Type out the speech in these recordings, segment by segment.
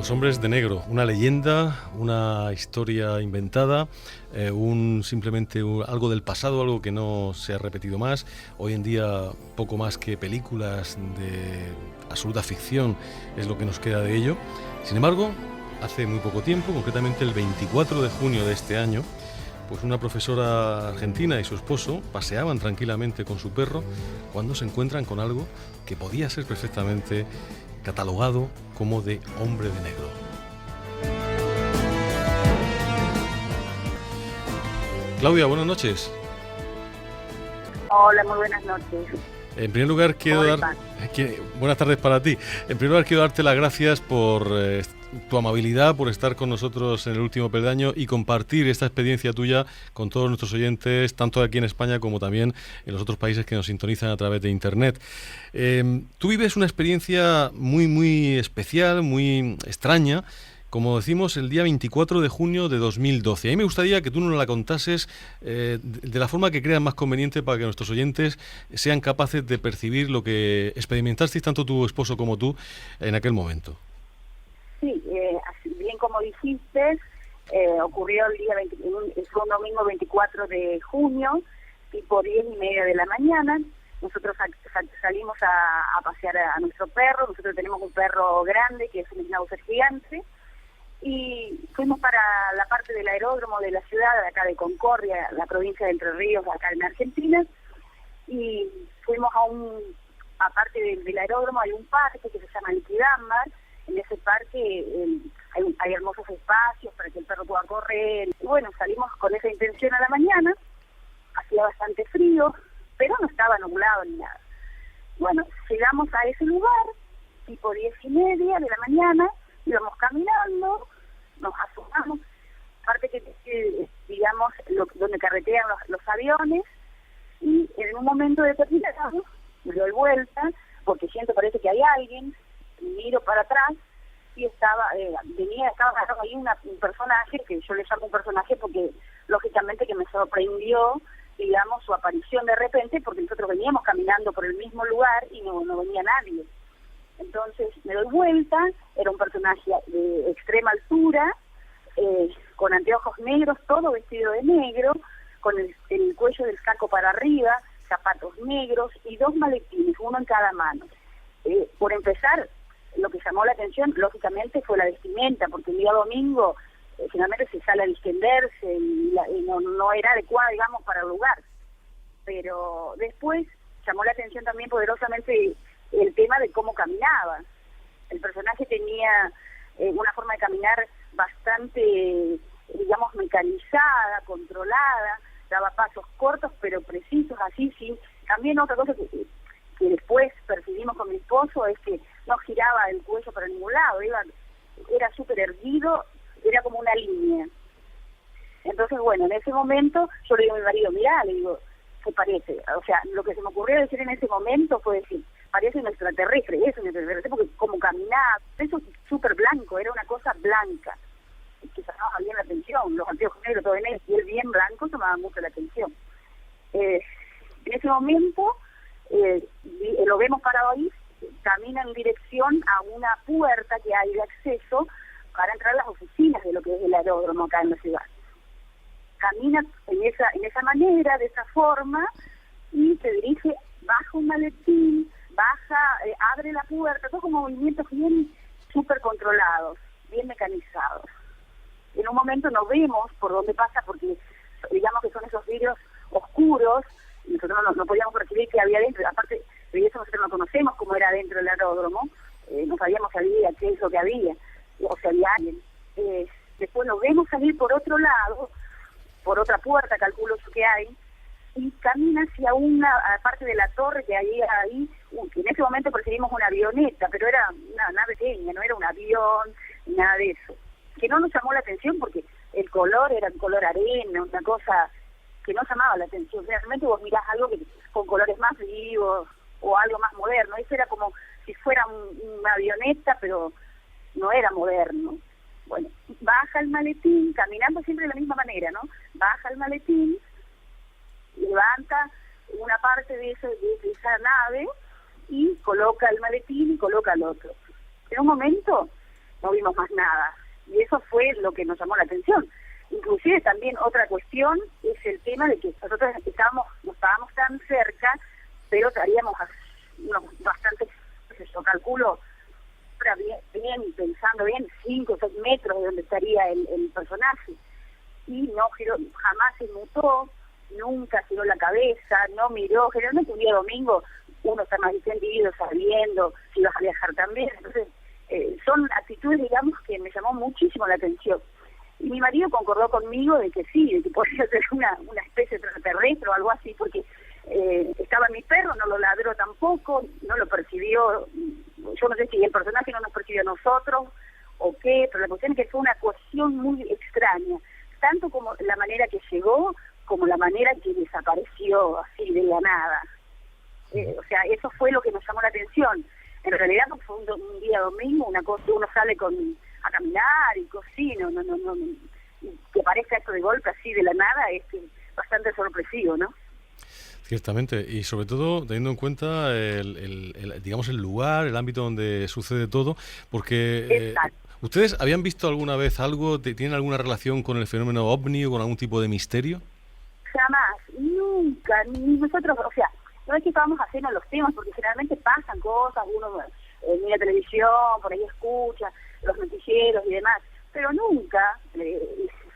Los hombres de negro, una leyenda, una historia inventada, simplemente algo del pasado, algo que no se ha repetido más. Hoy en día poco más que películas de absoluta ficción es lo que nos queda de ello. Sin embargo, hace muy poco tiempo, concretamente el 24 de junio de este año, pues una profesora argentina y su esposo paseaban tranquilamente con su perro cuando se encuentran con algo que podía ser perfectamente catalogado como de hombre de negro. Claudia, buenas noches. Hola, muy buenas noches. En primer lugar, buenas tardes para ti. En primer lugar, quiero darte las gracias por tu amabilidad, por estar con nosotros en el último peldaño y compartir esta experiencia tuya con todos nuestros oyentes, tanto aquí en España como también en los otros países que nos sintonizan a través de Internet. Tú vives una experiencia muy, muy especial, muy extraña, como decimos, el día 24 de junio de 2012. A mí me gustaría que tú nos la contases de la forma que creas más conveniente para que nuestros oyentes sean capaces de percibir lo que experimentasteis tanto tu esposo como tú en aquel momento. Sí, así bien como dijiste, ocurrió el día fue un domingo 24 de junio, tipo 10:30 de la mañana. Nosotros salimos a pasear a nuestro perro. Nosotros tenemos un perro grande que es un schnauzer gigante. Y fuimos para la parte del aeródromo de la ciudad, de acá de Concordia, la provincia de Entre Ríos, acá en Argentina, y fuimos aparte del aeródromo hay un parque que se llama Liquidambar. En ese parque hay hermosos espacios para que el perro pueda correr. Y bueno, salimos con esa intención a la mañana, hacía bastante frío, pero no estaba nublado ni nada. Bueno, llegamos a ese lugar, tipo 10:30 de la mañana, íbamos caminando, nos asomamos, parte que digamos, donde carretean los aviones, y en un momento determinado me doy vuelta, porque parece que hay alguien, miro para atrás, y estaba ahí un personaje, que yo le llamo un personaje porque lógicamente que me sorprendió, digamos, su aparición de repente, porque nosotros veníamos caminando por el mismo lugar y no venía nadie. Entonces me doy vuelta, era un personaje de extrema altura, con anteojos negros, todo vestido de negro, con el cuello del saco para arriba, zapatos negros y 2 maletines, uno en cada mano. Por empezar, lo que llamó la atención, lógicamente, fue la vestimenta, porque el día domingo finalmente se sale a distenderse y no era adecuada, digamos, para el lugar. Pero después llamó la atención también poderosamente el tema de cómo caminaba. El personaje tenía una forma de caminar bastante, digamos, mecanizada, controlada, daba pasos cortos pero precisos, así, sí. También otra cosa que después percibimos con mi esposo es que no giraba el cuello para ningún lado, era súper erguido, era como una línea. Entonces, bueno, en ese momento yo le digo a mi marido, mirá, le digo, ¿qué parece? O sea, lo que se me ocurrió decir en ese momento fue decir, parece un extraterrestre, porque como caminaba, eso súper blanco, era una cosa blanca, que llamaba bien la atención, los anteojos negros, todo en él, y él bien blanco llamaba mucho la atención. En ese momento, lo vemos parado ahí, camina en dirección a una puerta que hay de acceso para entrar a las oficinas de lo que es el aeródromo acá en la ciudad. Camina en esa manera, de esa forma, y se dirige, baja un maletín, abre la puerta, todos con movimientos bien súper controlados, bien mecanizados. En un momento no vemos por dónde pasa, porque digamos que son esos vidrios oscuros, y nosotros no podíamos percibir qué había dentro. Aparte de eso, nosotros no conocemos cómo era dentro del aeródromo, no sabíamos si había qué es lo que había, o si había alguien. Después nos vemos salir por otro lado, por otra puerta, calculo yo que hay, y camina hacia una parte de la torre que hay ahí. En ese momento percibimos una avioneta, pero era una nave pequeña, no era un avión, nada de eso. Que no nos llamó la atención porque el color era un color arena, una cosa que no llamaba la atención. Realmente vos mirás algo con colores más vivos o algo más moderno. Eso era como si fuera una avioneta, pero no era moderno. Bueno, baja el maletín, caminando siempre de la misma manera, ¿no? Baja el maletín, levanta una parte de esa nave y coloca el maletín y coloca el otro. En un momento no vimos más nada. Y eso fue lo que nos llamó la atención. Inclusive también otra cuestión es el tema de que nosotros no estábamos tan cerca, pero estaríamos unos bastantes, yo calculo, bien pensando bien, 5 o 6 metros de donde estaría el personaje. Y no giró, jamás se mutó, nunca giró la cabeza, no miró. Generalmente un día domingo uno está más distendido, sabiendo si vas a viajar también. Entonces, son actitudes, digamos, que me llamó muchísimo la atención. Y mi marido concordó conmigo de que sí, de que podría ser una especie de extraterrestre o algo así, porque estaba mi perro, no lo ladró tampoco, no lo percibió. Yo no sé si el personaje no nos percibió a nosotros o qué, pero la cuestión es que fue una cuestión muy extraña, tanto como la manera que llegó, como la manera que desapareció así de la nada. O sea, eso fue lo que nos llamó la atención. En realidad fue un día domingo, una cosa, uno sale a caminar y cocina, no, que parezca esto de golpe así de la nada, es bastante sorpresivo, ¿no? Ciertamente, y sobre todo teniendo en cuenta digamos el lugar, el ámbito donde sucede todo, porque ¿ustedes habían visto alguna vez algo, tienen alguna relación con el fenómeno OVNI o con algún tipo de misterio? Jamás, nunca, ni nosotros, o sea, no es que estábamos haciendo los temas, porque generalmente pasan cosas, uno mira televisión, por ahí escucha los noticieros y demás, pero nunca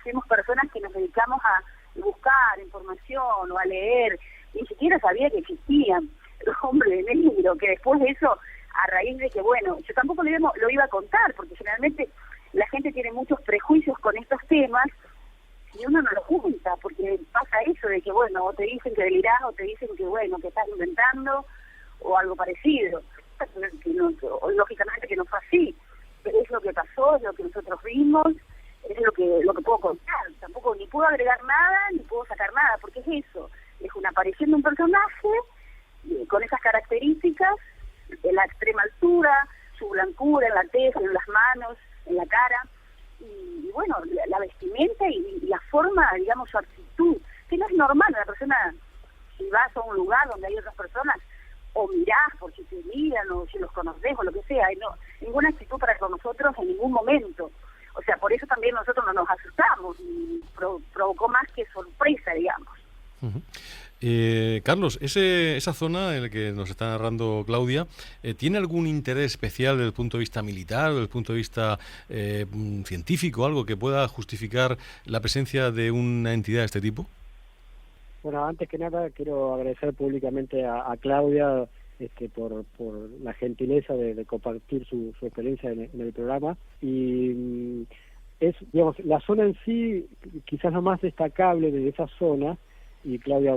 fuimos personas que nos dedicamos a buscar información o a leer, ni siquiera sabía que existían los hombres de negro, que después de eso, a raíz de que, bueno, yo tampoco lo iba a contar, porque generalmente la gente tiene muchos prejuicios con estos temas, y uno no lo cuenta, porque pasa eso de que, bueno, o te dicen que delirás, o te dicen que, bueno, que estás inventando, o algo parecido. Que no, lógicamente que no fue así, pero es lo que pasó, es lo que nosotros vimos, es lo que puedo contar. Tampoco ni puedo agregar nada, ni puedo sacar nada, porque es eso, es una aparición de un personaje con esas características, de la extrema altura, su blancura en la tez, en las manos, en la cara, y bueno, la vestimenta y la forma, digamos, su actitud, que no es normal. Una persona, si vas a un lugar donde hay otras personas, o mirás por si te miran, o si los conoces, o lo que sea, no, ninguna actitud para con nosotros en ningún momento. O sea, por eso también nosotros no nos asustamos, y provocó más que sorpresa, digamos. Uh-huh. Carlos, esa zona en la que nos está narrando Claudia, ¿tiene algún interés especial desde el punto de vista militar o desde el punto de vista científico, algo que pueda justificar la presencia de una entidad de este tipo? Bueno, antes que nada quiero agradecer públicamente a Claudia por la gentileza de compartir su experiencia en el programa. Y digamos, la zona en sí, quizás lo más destacable de esa zona, y Claudia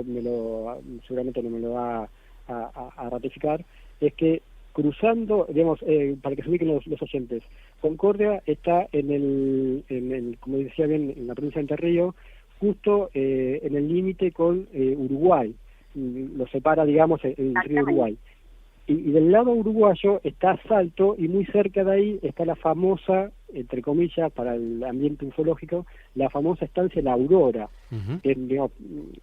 seguramente no me lo va a ratificar, es que cruzando, digamos, para que se ubiquen los oyentes, Concordia está como decía bien, en la provincia de Entre Ríos, justo en el límite con Uruguay, lo separa, digamos, el río Uruguay. Y del lado uruguayo está Salto, y muy cerca de ahí está la famosa, entre comillas, para el ambiente ufológico, la famosa estancia La Aurora, que digamos,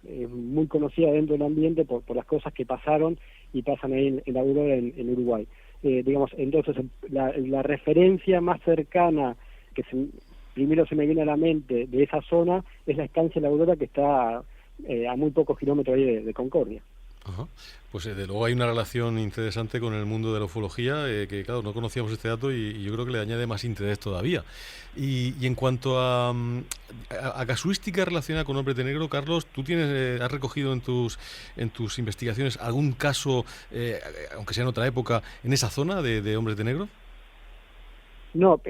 es muy conocida dentro del ambiente por las cosas que pasaron y pasan ahí en La Aurora, en Uruguay. Digamos, entonces, la referencia más cercana que primero se me viene a la mente de esa zona es la estancia La Aurora, que está a muy pocos kilómetros ahí de Concordia. Ajá. Pues de luego hay una relación interesante con el mundo de la ufología, que claro, no conocíamos este dato y yo creo que le añade más interés todavía. Y en cuanto a casuística relacionada con hombres de negro, Carlos, ¿tú has recogido en tus investigaciones algún caso, aunque sea en otra época, en esa zona de hombres de negro? No,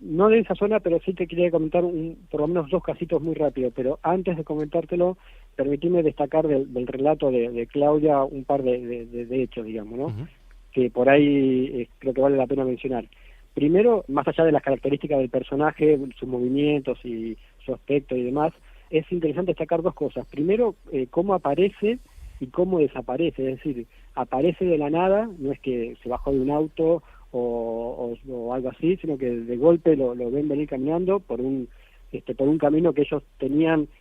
no de esa zona, pero sí te quería comentar por lo menos 2 casitos muy rápido. Pero antes de comentártelo, permitime destacar del relato de Claudia un par de hechos, digamos, ¿no? Uh-huh. Que por ahí creo que vale la pena mencionar. Primero, más allá de las características del personaje, sus movimientos y su aspecto y demás, es interesante destacar 2 cosas. Primero, cómo aparece y cómo desaparece. Es decir, aparece de la nada, no es que se bajó de un auto o algo así, sino que de golpe lo ven venir caminando por un camino que ellos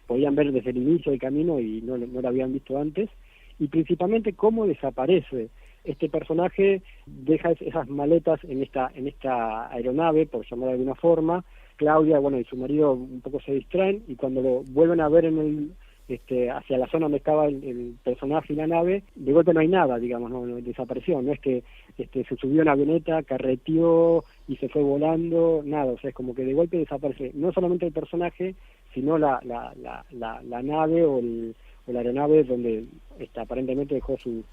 podían ver desde el inicio del camino y no lo habían visto antes, y principalmente cómo desaparece. este personaje deja esas maletas en esta aeronave, por llamarla de alguna forma. Claudia, bueno, y su marido un poco se distraen, y cuando lo vuelven a ver hacia la zona donde estaba el personaje y la nave, de golpe no hay nada, digamos, no desapareció. No es que se subió a una avioneta, carreteó y se fue volando, nada. O sea, es como que de golpe desaparece no solamente el personaje, sino la nave o la aeronave donde aparentemente dejó sus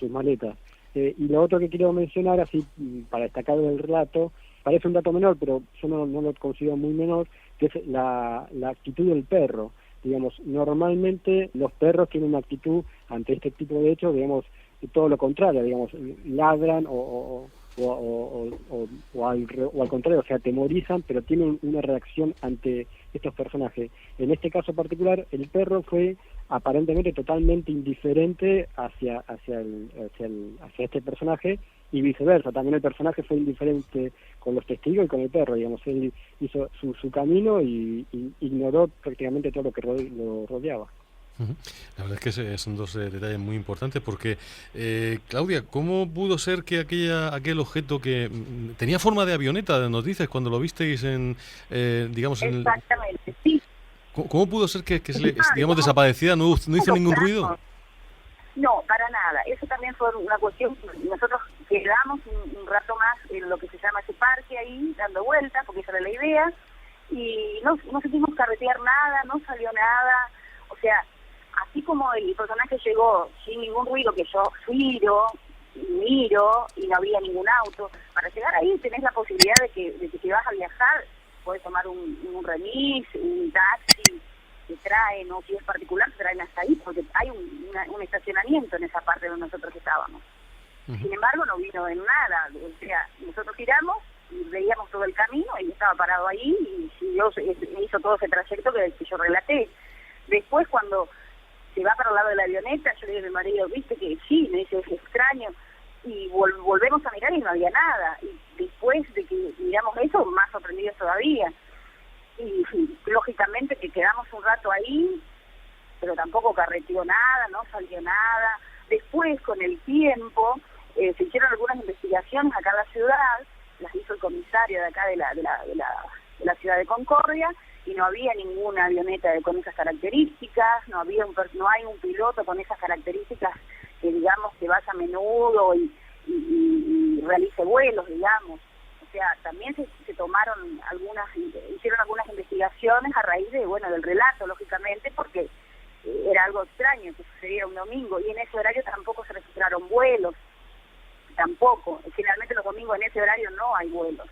maletas. Y lo otro que quiero mencionar, así para destacar del relato, parece un dato menor, pero yo no lo considero muy menor, que es la actitud del perro. Digamos, normalmente los perros tienen una actitud ante este tipo de hechos, digamos, todo lo contrario, digamos, ladran o al contrario, se atemorizan, pero tienen una reacción ante estos personajes. En este caso particular, el perro fue aparentemente totalmente indiferente hacia este personaje, y viceversa. También el personaje fue indiferente con los testigos y con el perro, digamos. Él hizo su camino y ignoró prácticamente todo lo que lo rodeaba. La verdad es que son dos detalles muy importantes, porque Claudia, ¿cómo pudo ser que aquel objeto que tenía forma de avioneta, nos dices, cuando lo visteis digamos, exactamente, sí. ¿Cómo pudo ser que digamos, desaparecida, no hizo ningún ruido? No, para nada. Eso también fue una cuestión. Nosotros quedamos un rato más en lo que se llama ese parque ahí, dando vueltas, porque esa era la idea, y no sentimos carretear nada, no salió nada. O sea, así como el personaje llegó sin ningún ruido, que yo miro y no había ningún auto, para llegar ahí tenés la posibilidad de que si vas a viajar, podés tomar un remis, un taxi, que traen, o si es particular, traen hasta ahí, porque hay un estacionamiento en esa parte donde nosotros estábamos. Sin embargo, no vino en nada. O sea, nosotros tiramos y veíamos todo el camino y estaba parado ahí y hizo todo ese trayecto que yo relaté. Después, cuando se va para el lado de la avioneta, yo le digo a mi marido, viste que sí, me dice, es extraño, y volvemos a mirar y no había nada. Y después de que miramos eso, más sorprendidos todavía. Y lógicamente que quedamos un rato ahí, pero tampoco carreteó nada, no salió nada. Después, con el tiempo, se hicieron algunas investigaciones acá en la ciudad, las hizo el comisario de acá de la ciudad de Concordia, y no había ninguna avioneta con esas características, no hay un piloto con esas características que, digamos, que vaya a menudo y realice vuelos, digamos. O sea, también se hicieron algunas investigaciones a raíz del relato, lógicamente, porque era algo extraño que sucediera un domingo, y en ese horario tampoco se registraron vuelos, tampoco. Generalmente los domingos en ese horario no hay vuelos.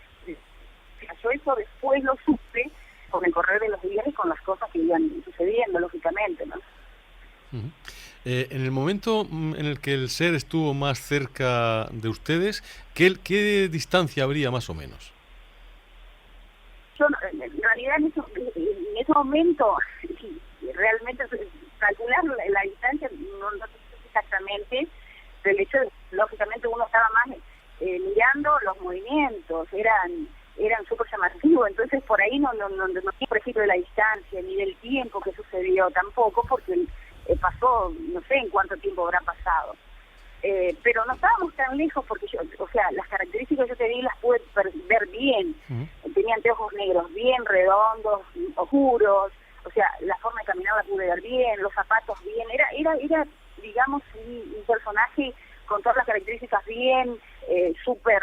Yo eso después lo supe con el correr de los días y con las cosas que iban sucediendo, lógicamente, ¿no? En el momento en el que el ser estuvo más cerca de ustedes, ¿qué distancia habría más o menos? Yo, en realidad, en ese momento, realmente calcular la distancia no sé exactamente, pero el hecho de, lógicamente, uno estaba más mirando los movimientos, eran súper llamativos, entonces por ahí no por ejemplo, de la distancia ni del tiempo que sucedió tampoco, porque pasó, no sé en cuánto tiempo habrá pasado, pero no estábamos tan lejos, porque las características que yo te di las pude ver bien. Tenía anteojos negros bien redondos, oscuros, o sea, la forma de caminar la pude ver bien, los zapatos bien, era digamos, un personaje con todas las características bien, súper,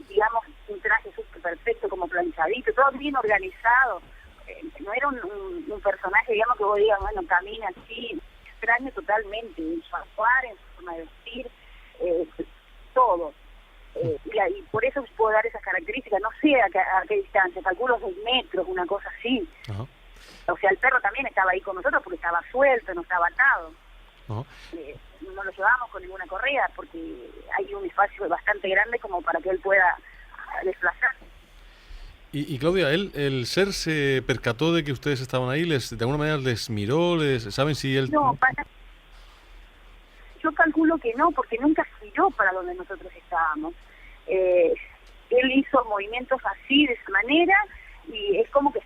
digamos, un traje súper perfecto, como planchadito, todo bien organizado. No era un personaje, digamos, que vos digas, bueno, camina así, extraño totalmente, en su actuar, en su forma de vestir, todo. Y por eso puedo dar esas características, no sé a qué distancia, calculo 6 metros, una cosa así. Uh-huh. O sea, el perro también estaba ahí con nosotros porque estaba suelto, no estaba atado. Uh-huh. No lo llevábamos con ninguna correa porque hay un espacio bastante grande como para que él pueda desplazarse. Y Claudia, el ser se percató de que ustedes estaban ahí, de alguna manera les miró, ¿saben si él...? No, yo calculo que no, porque nunca giró para donde nosotros estábamos. Él hizo movimientos así, de esa manera, y es como que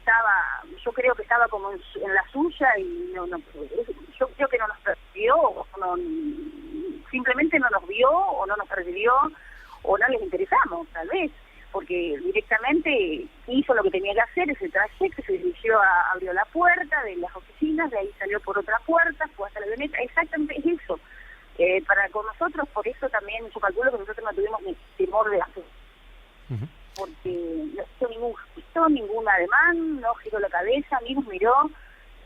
yo creo que estaba como en la suya, y yo creo que no nos percibió, simplemente no nos vio o no nos Para con nosotros, por eso también yo calculo que nosotros no tuvimos ni temor de la fe, porque no hizo ningún gesto, ningún ademán, no giró la cabeza, ni nos miró.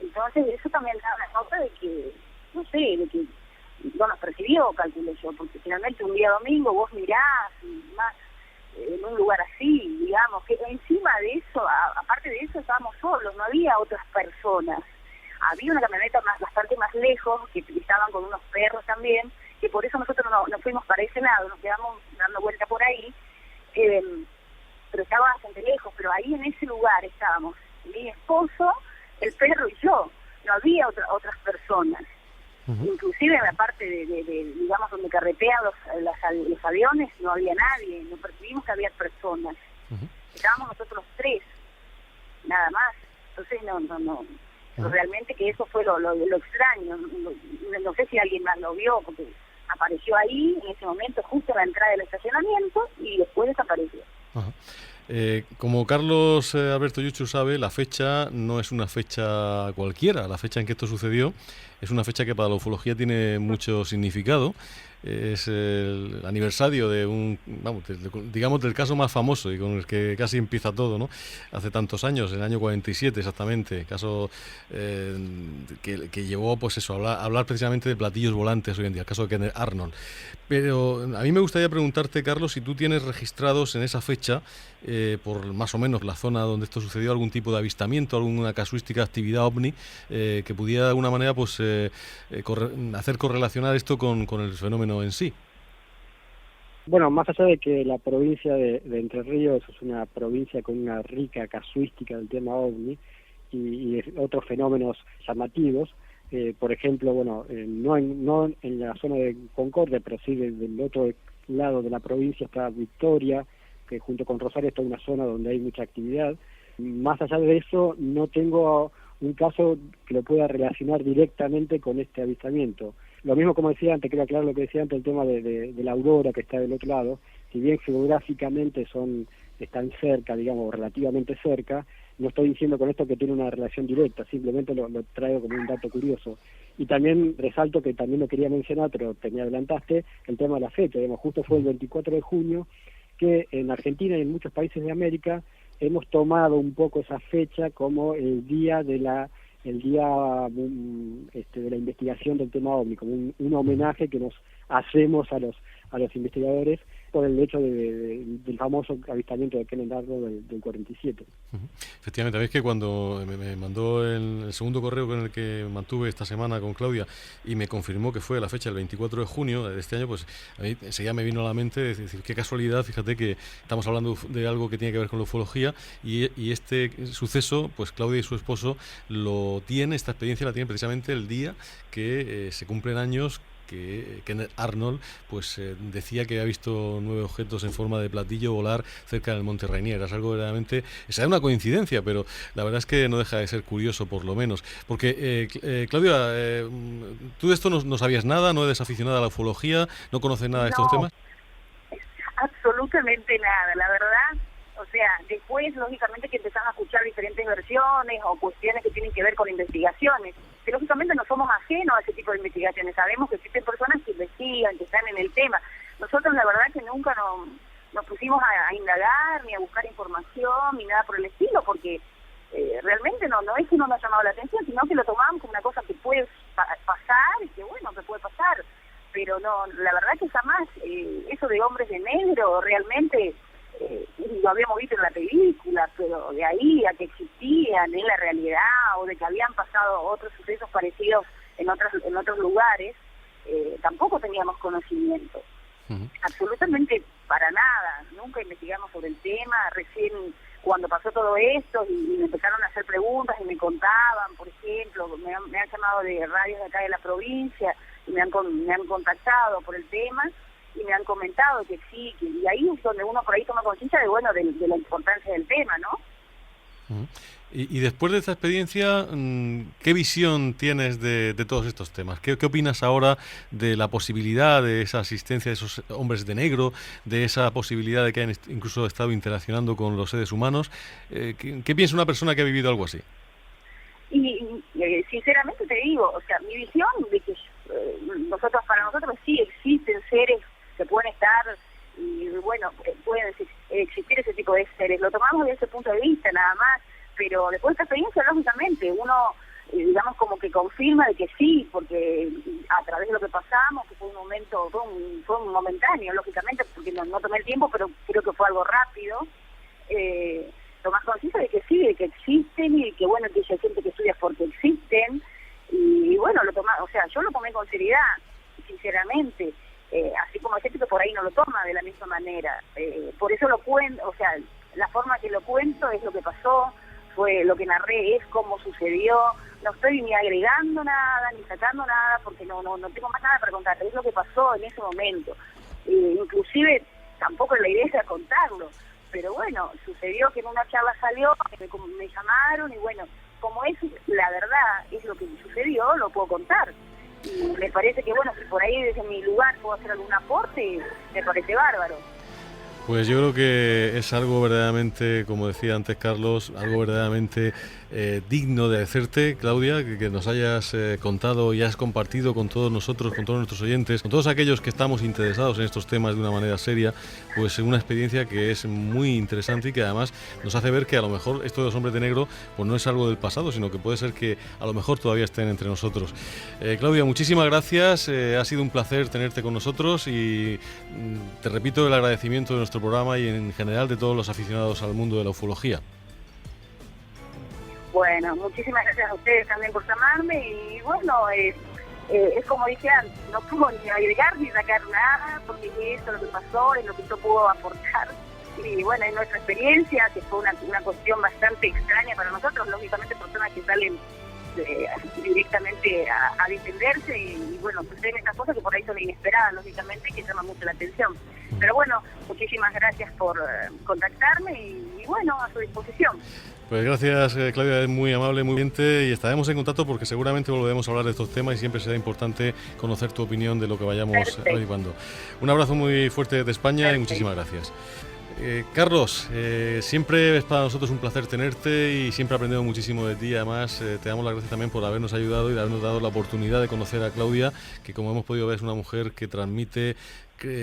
Entonces eso también da una nota de que, no sé, de que no nos percibió, calculo yo, porque finalmente un día domingo vos mirás y más en un lugar así, digamos, que encima de eso, aparte de eso, estábamos solos, no había otras personas. Había una camioneta bastante más lejos, que estaban con unos perros también, que por eso nosotros no fuimos para ese lado, nos quedamos dando vuelta por ahí, pero estaba bastante lejos, pero ahí en ese lugar estábamos mi esposo, el perro y yo, no había otras personas. Inclusive en la parte de digamos, donde carretean los aviones, no había nadie, no percibimos que había personas. Estábamos nosotros los tres, nada más. Entonces no, realmente que eso fue lo extraño. No sé si alguien más lo vio, porque apareció ahí en ese momento, justo a la entrada del estacionamiento, y después desapareció. Como Carlos Alberto Yuchu sabe, la fecha no es una fecha cualquiera. La fecha en que esto sucedió es una fecha que para la ufología tiene mucho significado. Es el aniversario de digamos, del caso más famoso y con el que casi empieza todo, ¿no? Hace tantos años, en el año 47 exactamente, caso que llevó, pues eso, a hablar precisamente de platillos volantes hoy en día, el caso de Kenneth Arnold. Pero a mí me gustaría preguntarte, Carlos, si tú tienes registrados en esa fecha, por más o menos la zona donde esto sucedió, algún tipo de avistamiento, alguna casuística, actividad ovni, que pudiera de alguna manera pues hacer correlacionar esto con el fenómeno en sí. Bueno, más allá de que la provincia de Entre Ríos es una provincia con una rica casuística del tema ovni y otros fenómenos llamativos, por ejemplo, bueno, no en la zona de Concordia, pero sí del otro lado de la provincia está Victoria, que junto con Rosario está una zona donde hay mucha actividad. Más allá de eso, no tengo un caso que lo pueda relacionar directamente con este avistamiento. Lo mismo, como decía antes, quiero aclarar lo que decía antes, el tema de la aurora que está del otro lado. Si bien geográficamente están cerca, digamos, relativamente cerca, no estoy diciendo con esto que tiene una relación directa, simplemente lo traigo como un dato curioso. Y también resalto que también lo quería mencionar, pero te me adelantaste, el tema de la fecha. Digamos, justo fue el 24 de junio, que en Argentina y en muchos países de América hemos tomado un poco esa fecha como el día de la investigación del tema ovni, como un homenaje que nos hacemos a los investigadores por el hecho del famoso avistamiento de Kenneth Arnold del 47. Efectivamente, sabéis que cuando me mandó el segundo correo con el que mantuve esta semana con Claudia y me confirmó que fue la fecha del 24 de junio de este año, pues a mí enseguida me vino a la mente decir, qué casualidad, fíjate que estamos hablando de algo que tiene que ver con la ufología y este suceso, pues Claudia y su esposo esta experiencia la tienen precisamente el día que se cumplen años que Kenneth Arnold pues decía que había visto 9 objetos en forma de platillo volar cerca del Monte Rainier. Es algo verdaderamente, esa es una coincidencia, pero la verdad es que no deja de ser curioso por lo menos. Porque, Claudia, tú de esto no sabías nada, no eres aficionada a la ufología, no conoces nada de estos temas. Absolutamente nada, la verdad. O sea, después, lógicamente, que empezamos a escuchar diferentes versiones o cuestiones que tienen que ver con investigaciones. Que lógicamente no somos ajenos a ese tipo de investigaciones. Sabemos que existen personas que investigan, que están en el tema. Nosotros, la verdad, que nunca nos pusimos a indagar, ni a buscar información, ni nada por el estilo, porque realmente no es que no nos ha llamado la atención, sino que lo tomamos como una cosa que puede pasar y que, bueno, que puede pasar. Pero no, la verdad que jamás eso de hombres de negro realmente... lo habíamos visto en la película, pero de ahí a que existían en la realidad o de que habían pasado otros sucesos parecidos en otros lugares, tampoco teníamos conocimiento. Absolutamente para nada. Nunca investigamos sobre el tema. Recién cuando pasó todo esto y me empezaron a hacer preguntas y me contaban, por ejemplo, me han llamado de radios de acá de la provincia y me han contactado por el tema y me han comentado que sí, y ahí es donde uno por ahí toma conciencia de la importancia del tema, ¿no? Y después de esta experiencia, ¿qué visión tienes de todos estos temas? ¿Qué opinas ahora de la posibilidad de esa asistencia de esos hombres de negro, de esa posibilidad de que hayan incluso estado interaccionando con los seres humanos? ¿Qué piensa una persona que ha vivido algo así? Y sinceramente te digo, o sea, mi visión de que para nosotros es punto de vista nada más, pero después de esta experiencia, lógicamente, uno, digamos, como que confirma de que sí, porque a través de lo que pasamos, que fue un momento, fue un momentáneo, lógicamente, porque no tomé el tiempo, pero creo que fue algo rápido, tomás conciencia de que sí, de que existen, y que bueno, que hay gente que estudia porque existen, y bueno, yo lo tomé con seriedad, sinceramente, así como hay gente que por ahí no lo toma de la misma manera, por eso lo cuento, o sea, la forma que lo cuento es lo que pasó, fue lo que narré, es cómo sucedió, no estoy ni agregando nada, ni sacando nada, porque no tengo más nada para contar, es lo que pasó en ese momento, inclusive tampoco la idea era contarlo, pero bueno, sucedió que en una charla salió, me llamaron, y bueno, como es la verdad, es lo que sucedió, lo puedo contar. Y me parece que, bueno, si por ahí desde mi lugar puedo hacer algún aporte, me parece bárbaro. Pues yo creo que es algo verdaderamente, como decía antes Carlos, algo verdaderamente digno de hacerte, Claudia, que nos hayas contado y has compartido con todos nosotros, con todos nuestros oyentes, con todos aquellos que estamos interesados en estos temas de una manera seria, pues una experiencia que es muy interesante y que además nos hace ver que a lo mejor esto de los hombres de negro pues no es algo del pasado, sino que puede ser que a lo mejor todavía estén entre nosotros. Claudia, muchísimas gracias, ha sido un placer tenerte con nosotros y te repito el agradecimiento de nuestro programa y en general de todos los aficionados al mundo de la ufología. Bueno, muchísimas gracias a ustedes también por llamarme, y bueno, es como dije antes, no puedo ni agregar ni sacar nada, porque eso es lo que pasó, es lo que yo puedo aportar, y bueno, es nuestra experiencia, que fue una cuestión bastante extraña para nosotros, lógicamente personas que salen directamente a defenderse, y bueno, suceden estas cosas que por ahí son inesperadas, lógicamente, que llaman mucho la atención. Pero bueno, muchísimas gracias por contactarme, y bueno, a su disposición. Pues gracias, Claudia, es muy amable, muy bien, y estaremos en contacto porque seguramente volveremos a hablar de estos temas y siempre será importante conocer tu opinión de lo que vayamos averiguando. Un abrazo muy fuerte desde España. Perfecto. Y muchísimas gracias. Carlos, siempre es para nosotros un placer tenerte y siempre aprendemos muchísimo de ti. Además, te damos las gracias también por habernos ayudado y de habernos dado la oportunidad de conocer a Claudia, que como hemos podido ver es una mujer que transmite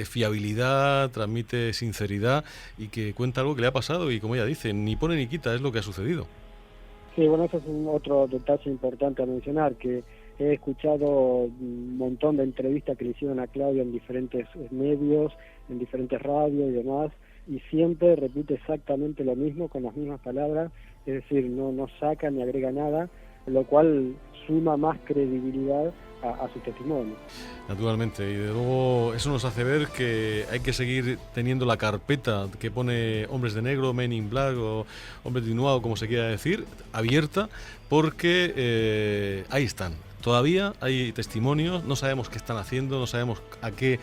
fiabilidad, transmite sinceridad y que cuenta algo que le ha pasado y, como ella dice, ni pone ni quita, es lo que ha sucedido. Sí, bueno, eso es otro detalle importante a mencionar, que he escuchado un montón de entrevistas que le hicieron a Claudia en diferentes medios, en diferentes radios y demás, y siempre repite exactamente lo mismo, con las mismas palabras, es decir, no saca ni agrega nada, lo cual suma más credibilidad a su testimonio. Naturalmente, y de luego eso nos hace ver que hay que seguir teniendo la carpeta que pone Hombres de Negro, Men in Black o Hombres de Noir, o como se quiera decir, abierta, porque ahí están. Todavía hay testimonios, no sabemos qué están haciendo, no sabemos a qué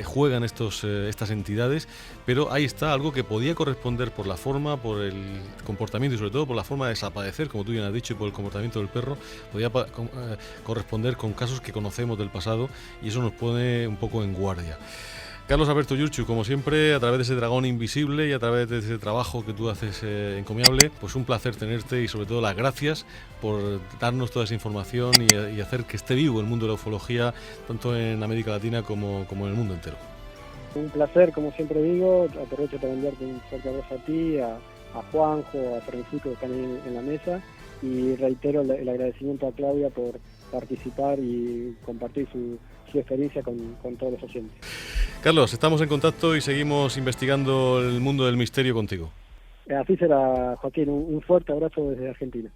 juegan estas entidades, pero ahí está algo que podía corresponder por la forma, por el comportamiento y sobre todo por la forma de desaparecer, como tú bien has dicho, y por el comportamiento del perro, podía corresponder con casos que conocemos del pasado, y eso nos pone un poco en guardia. Carlos Alberto Yurchu, como siempre, a través de ese dragón invisible y a través de ese trabajo que tú haces encomiable, pues un placer tenerte y sobre todo las gracias por darnos toda esa información y hacer que esté vivo el mundo de la ufología, tanto en América Latina como en el mundo entero. Un placer, como siempre digo, aprovecho para enviarte un fuerte abrazo a ti, a Juanjo, a Francisco que están ahí en la mesa, y reitero el agradecimiento a Claudia por participar y compartir su experiencia con todos los oyentes. Carlos, estamos en contacto y seguimos investigando el mundo del misterio contigo. Así será, Joaquín. Un fuerte abrazo desde Argentina.